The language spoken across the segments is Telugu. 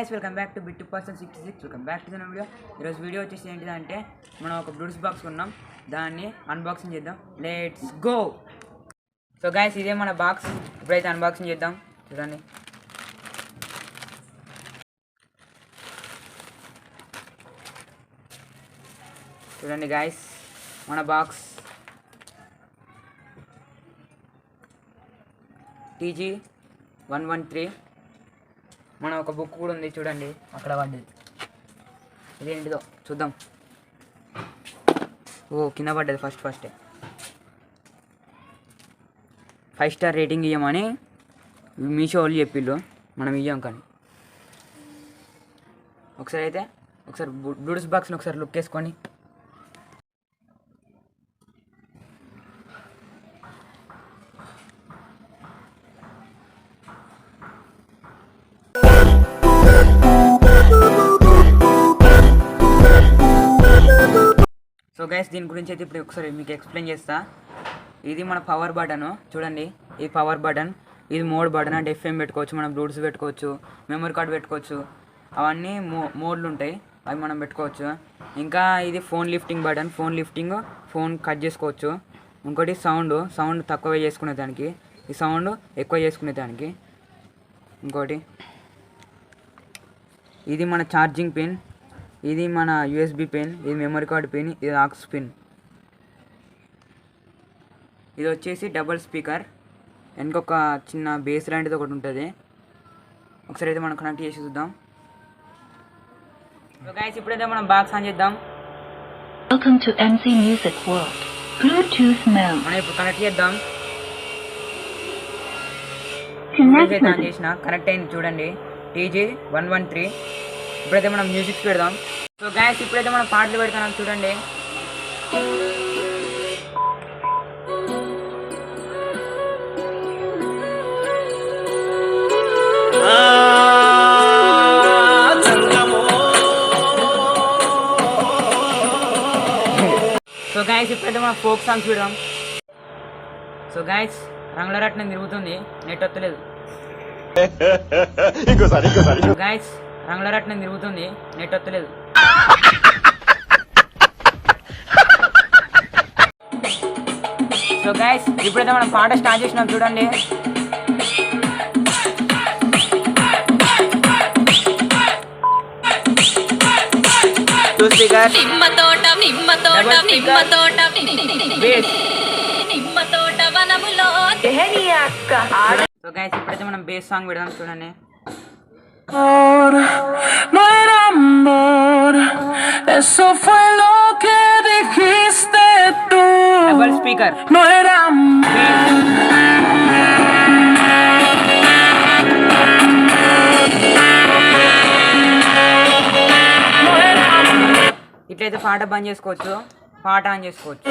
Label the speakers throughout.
Speaker 1: Guys welcome back to bit 66 welcome back to the video. ఈరోజు వీడియో వచ్చేసి ఏంటిదంటే మనం ఒక బ్లూటూత్ బాక్స్ కొన్నాం, దాన్ని అన్బాక్సింగ్ చేద్దాం. Let's go. సో గైస్ ఇదే మన బాక్స్, ఇప్పుడైతే అన్బాక్సింగ్ చేద్దాం. చూడండి, చూడండి గైస్ మన బాక్స్ TG113. మన ఒక బుక్ కూడా ఉంది చూడండి, అక్కడ పడ్డది. ఇదేంటిదో చూద్దాం. ఓ కింద పడ్డది ఫస్టే. 5 స్టార్ రేటింగ్ ఇవ్వమని మీషో వాళ్ళు చెప్పిళ్ళు, మనం ఇవ్వం. కానీ ఒకసారి బ్లూటూత్ బాక్స్ని ఒకసారి లుక్ వేసుకొని సో గైస్ దీని గురించి అయితే ఇప్పుడు ఒకసారి మీకు ఎక్స్ప్లెయిన్ చేస్తా. ఇది మన పవర్ బటన్ చూడండి, ఇది పవర్ బటన్. ఇది మోడ్ బటన్, అంటే FM పెట్టుకోవచ్చు, మనం బ్లూటూత్ పెట్టుకోవచ్చు, మెమరీ కార్డ్ పెట్టుకోవచ్చు, అవన్నీ మోడ్లు ఉంటాయి, అవి మనం పెట్టుకోవచ్చు. ఇంకా ఇది phone lifting button, phone cut చేసుకోవచ్చు. ఇంకోటి సౌండ్ తక్కువ చేసుకునే దానికి, ఈ సౌండ్ ఎక్కువ చేసుకునే దానికి. ఇంకోటి ఇది మన ఛార్జింగ్ పిన్, ఇది మన USB పిన్, ఇది మెమరీ కార్డ్ పిన్, ఇది ఆక్స్ పిన్. ఇది వచ్చేసి డబుల్ స్పీకర్, ఇంకొక చిన్న బేస్ లాంటిది ఒకటి ఉంటుంది. ఒకసారి అయితే మనం కనెక్ట్ చేసి చూద్దాం. సో గైస్ ఇప్పుడైతే మనం బాక్స్ ఆన్ చేద్దాం.
Speaker 2: Welcome to MC Music World. Bluetooth mode.
Speaker 1: మనం ఇప్పుడు కనెక్ట్ చేద్దాం. ఆన్ చేసిన కనెక్ట్ అయింది చూడండి, TG113. ఇప్పుడైతే మనం మ్యూజిక్స్ పెడదాం. సో గైస్ ఇప్పుడైతే మనం పాటలు పెడతాం చూడండి. సో గైస్ ఇప్పుడైతే మనం ఫోక్ సాంగ్స్ పెడదాం. సో గైస్ రంగులరట్నం తిరుగుతుంది, నెట్ వస్తలేదు. గైస్ రంగులరట్నం తిరుగుతుంది, నెట్ వస్తలేదు. సో గైస్ ఇప్పుడైతే మనం పాట స్టార్ట్ చేసినాం చూడండి. సో గైస్ ఇప్పుడైతే మనం బేస్ సాంగ్ పెడదాం చూడండి.
Speaker 3: No era amor, eso fue lo que dijiste tú.
Speaker 1: Double speaker.
Speaker 3: No era amor.
Speaker 1: ఇట్లయితే పాట బంద్ చేసుకోవచ్చు, పాట ఆన్ చేసుకోవచ్చు.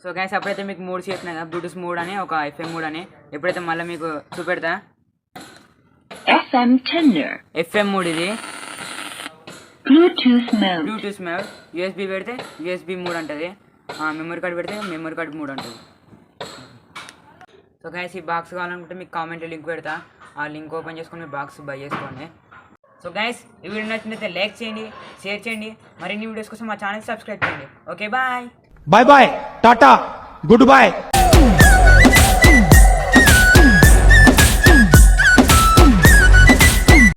Speaker 1: సో గైస్ అప్పుడైతే మీకు మూడు చెప్పిన కదా, బ్లూటూత్ మోడ్ అని, ఒక FM మోడ్ అని. ఎప్పుడైతే మళ్ళీ మీకు చూపెడతా. FM మోడ్ ఇది.
Speaker 2: Bluetooth mode.
Speaker 1: USB పెడితే USB మోడ్ అంటది, మెమరీ కార్డ్ పెడితే మెమరీ కార్డ్ మోడ్ అంటది. సో గైస్ ఈ బాక్స్ కావాలనుకుంటే మీకు కామెంట్లో లింక్ పెడతా, ఆ లింక్ ఓపెన్ చేసుకొని మీ బాక్స్ బై చేసుకోండి. సో గైస్ ఈ వీడియో నచ్చినట్లయితే లైక్ చేయండి, షేర్ చేయండి, మరిన్ని వీడియోస్ కోసం మా ఛానల్ సబ్స్క్రైబ్ చేయండి. Okay bye
Speaker 3: Bye bye, Tata, goodbye.